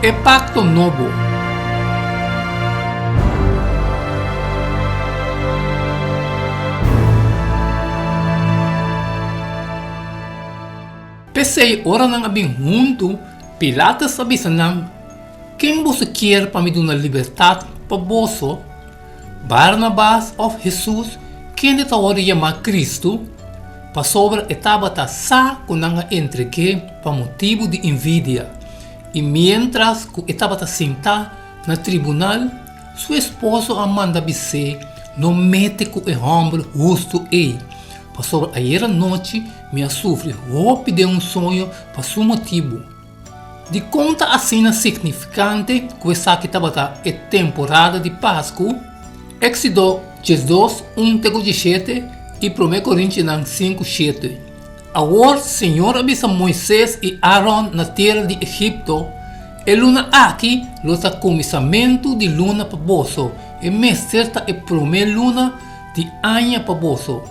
e pacto novo. Pensei ora nang abing junto, Pilatos avisa nang, quem você quer para me dar uma liberdade para você? Barnabas ou Jesus, quem de tal hora chama Cristo, para sobre estava sa com nanga entregue para motivo de envidia. E mientras que estava sentado na tribunal, seu esposo Amanda Bisse não mete com o homem justo e para sobre ayer noite me sofre roupa de sonho para seu motivo. De conta assim significante que essa que estava a temporada de Páscoa, Éxodo 12, 1-17 e 1 Coríntios 5:7. Agora, Senhor avisa Moisés e Aaron na terra de Egipto, e luna aqui, lota começamento de luna para boso, e mesterta e primeira luna de anha para boso.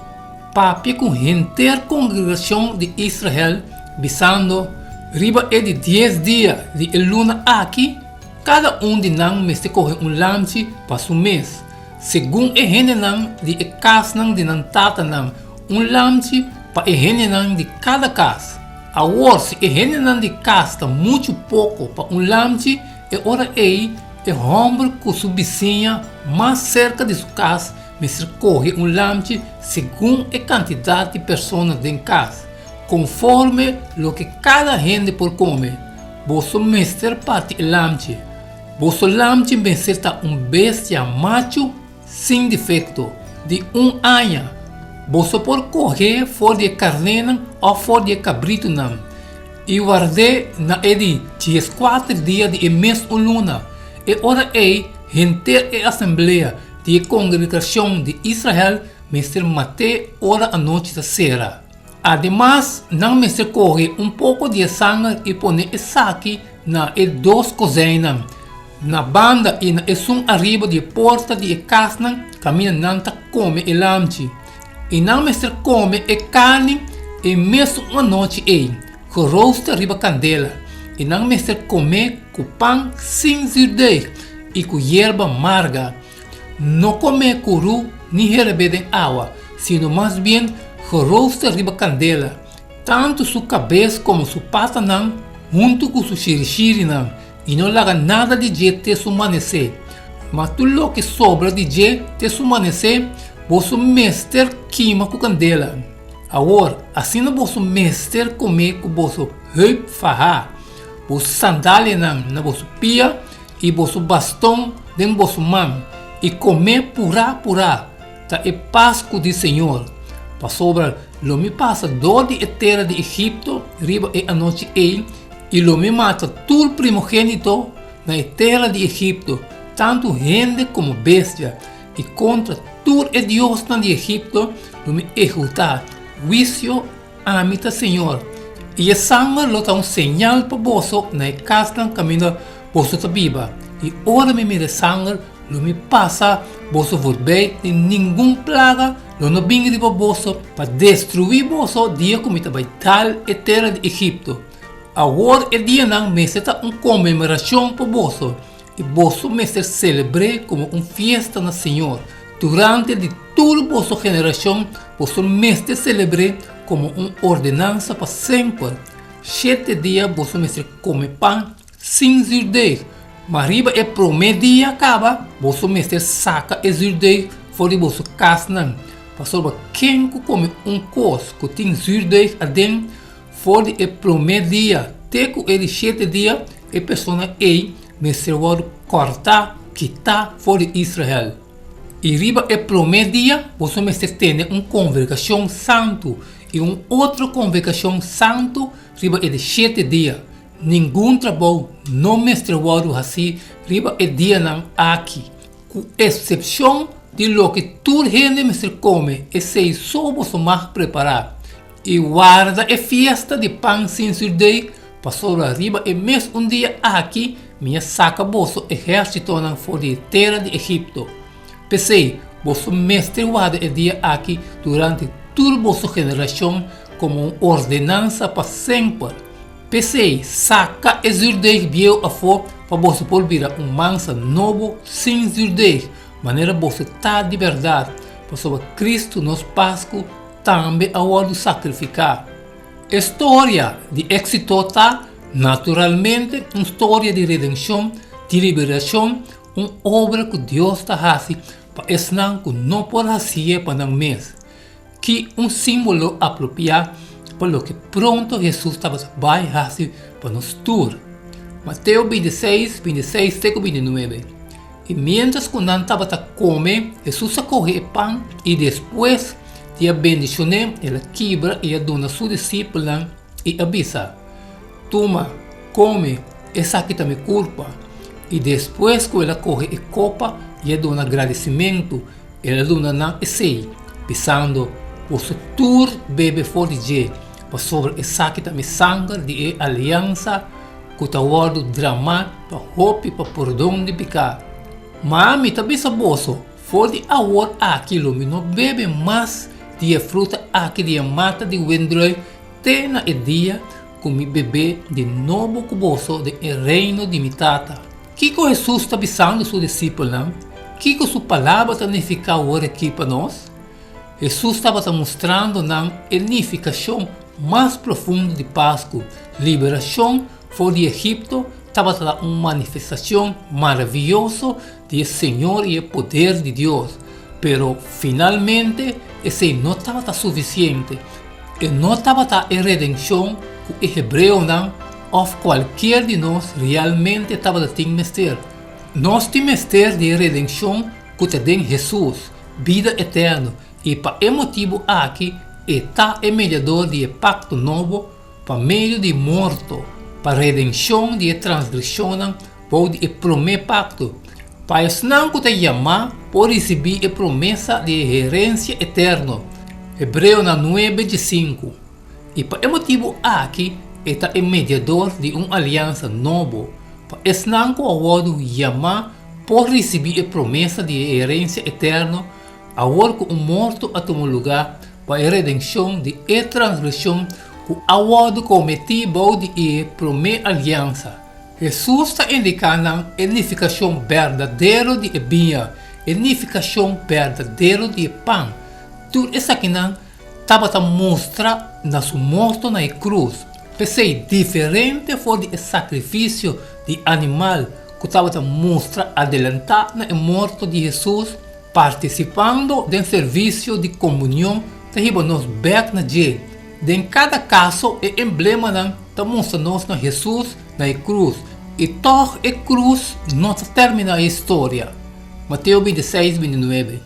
Papi com a congregação de Israel, visando, riba é de 10 dias de luna aqui, cada de nang me se corre lamche para su mês. Segundo a gente de casa de tata lamche para a gente de cada casa. Agora, se a gente de casa está muito pouco para lamche, é hora aí, é homem com sua vizinha mais cerca de sua casa, me se corre lamche segundo a quantidade de pessoas dentro casa, conforme o que cada gente por comer. Vosso mestre parte lamche. Vosso lamche me será bestia macho sem defeito, de ano. Você pode correr fora de carneiro ou fora de cabrito não. E guardei na de 4 dias de mês luna. E ora gente e assembleia de congregação de Israel me ser mate ora a noite da cera. Ademais, não me se corre pouco de sangue e pone saque na 2 cozinhas. Na banda e na esum arriba de porta de casa, caminha nanta come e lamche. E não me ser come e carne e mesmo uma noite que rosta riba candela. E não me ser comer com pão sem zirde e com erva amarga. Não comer curu nem rebe água, sino mais bem rosta riba candela. Tanto sua cabeça como sua pata não, junto com sua xirixiri não. E não larga nada de jeito te sumanecer. Mas tudo o que sobra de jeito te sumanecer, vosso mestre queima com candela. Agora, assim não vosso mestre comer com vosso roupa farra, vosso sandália na vosso pia e vosso bastão dentro vosso mão, e comer purá, tá é Páscoa do Senhor. Para sobra, lo me passa dor de terra de Egipto, riba e a noite e lo me mata todo primogênito na terra de Egipto, tanto gente como bestia, e contra todo o Deus de Egipto, lo me executar, juízo a mim, Senhor. E a sangue lo tá sinal para você na casa caminho você tá viva. E ora me mira sangue, lo me passa, você volver de nenhum plaga, lo não vinha de você para destruir você dia como está tal a terra de Egipto. Agora é dia não me será uma comemoração para você, e você me será celebre como uma festa no Senhor. Durante de toda a vossa geração, você me será celebre como uma ordenança para sempre. 7 dias você me será comer pão sem zirde. Mas riba é primeiro dia acaba, você me será saca e zirde fora de vossa casa. Para sobre quem come coisa que tem zirde adentro, fora de primeiro dia, até que ele 7 dias, a pessoa me será cortar, quitar fora de Israel. E riba é primeiro dia, você me será ter uma congregação santo, e uma outra congregação santo, riba é de 7 dias. Nenhum trabalho não me será assim, riba é dia não aqui. Com exceção de lo que toda gente me será come, e se só você mais preparar. E guarda a festa de pão sem zirde, passou arriba e mesmo dia aqui, minha saca bolso exército na fora de terra de Egipto. Pensei, você mestre guarda o dia aqui durante toda a vossa geração como uma ordenança para sempre. Pensei, saca e zirde viu a fora para você por virar mansa novo sem judeu, maneira você tá de verdade, para sobre Cristo nos Páscoa também a hora de sacrificar. História de êxito tá naturalmente uma história de redenção, de liberação, uma obra que Deus está fazendo para ensinar que não pode fazer para não mês, que símbolo apropriado para o que pronto Jesus estava vai fazer para nos tour. Mateus 26, 26, 29. E mientras que não estava a comer, Jesus corre o pão e depois de a bendicionar, ela quebra e a dona a sua discípula e avisa: toma, come, essa aqui está minha culpa. E depois que ela corre a copa e a dona agradecimento, ela dona não sei, pensando, você tur bebe fora de para sobre essa aqui está minha sangue de aliança, que está o drama para hope para por onde picar. Mami, também saboso, fora de agora aqui, não bebe mais de fruta aqui de mata de wendroi, tem na dia como bebê de novo cuboso de reino de mitata. Kiko Jesus está avisando seus discípulos, Kiko sua palavra está unificar agora aqui para nós. Jesus estava mostrando na unificação mais profunda de Páscoa, liberação fora de Egito, estava uma manifestação maravilhosa de Senhor e o poder de Deus. Pero finalmente, esse não estava suficiente. E não estava a redenção que o hebreu não, ou qualquer de nós realmente estava a ter mestre. Nós temos mestre de redenção que tem Jesus, vida eterna. E para esse motivo aqui, está o mediador de pacto novo, para meio de morto, para redenção de transgressão, ou de primeiro pacto. Para isso não que te chamar, por receber a promessa de herência eterna. Hebreu 9:5. E para esse motivo aqui, está o mediador de uma aliança nova. Para isso não que o chamar, por receber a promessa de herência eterna, agora que o morto a tomar lugar para a redenção de transgressão que o cometido de a primeira aliança. Jesus está indicando a unificação verdadeira de vinha, unificação verdadeira de pão. Tudo isso aqui estava a mostrar na sua morte na cruz. Pensei diferente foi do sacrifício de animal que estava a mostrar adelantar na morte de Jesus, participando do serviço de comunhão que nos bec na dia. Em cada caso, o emblema está mostrando na Jesus na cruz. E toda a cruz não termina a história. Mateus 26, 29.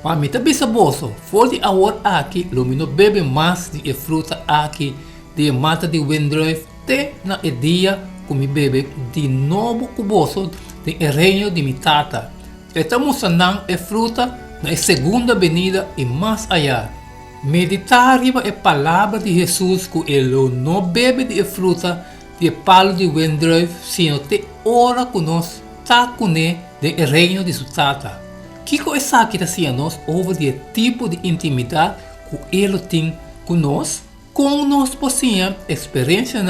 Para mim também saboso, foi de agora aqui, não bebe mais de fruta aqui, de mata de wendroi, até na dia como bebe de novo cuboso de reino de mitata. Estamos mostrando a fruta na segunda venida e mais allá. Meditar a palavra de Jesus que ele não bebe de fruta de palo de wendroi, sino de hora que nós está com ele de reino de sua tata. Que coisa que está sendo nós over o tipo de intimidade que ele tem conosco, como nós possuímos experiência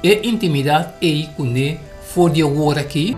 e intimidade aí com ele fora de agora aqui.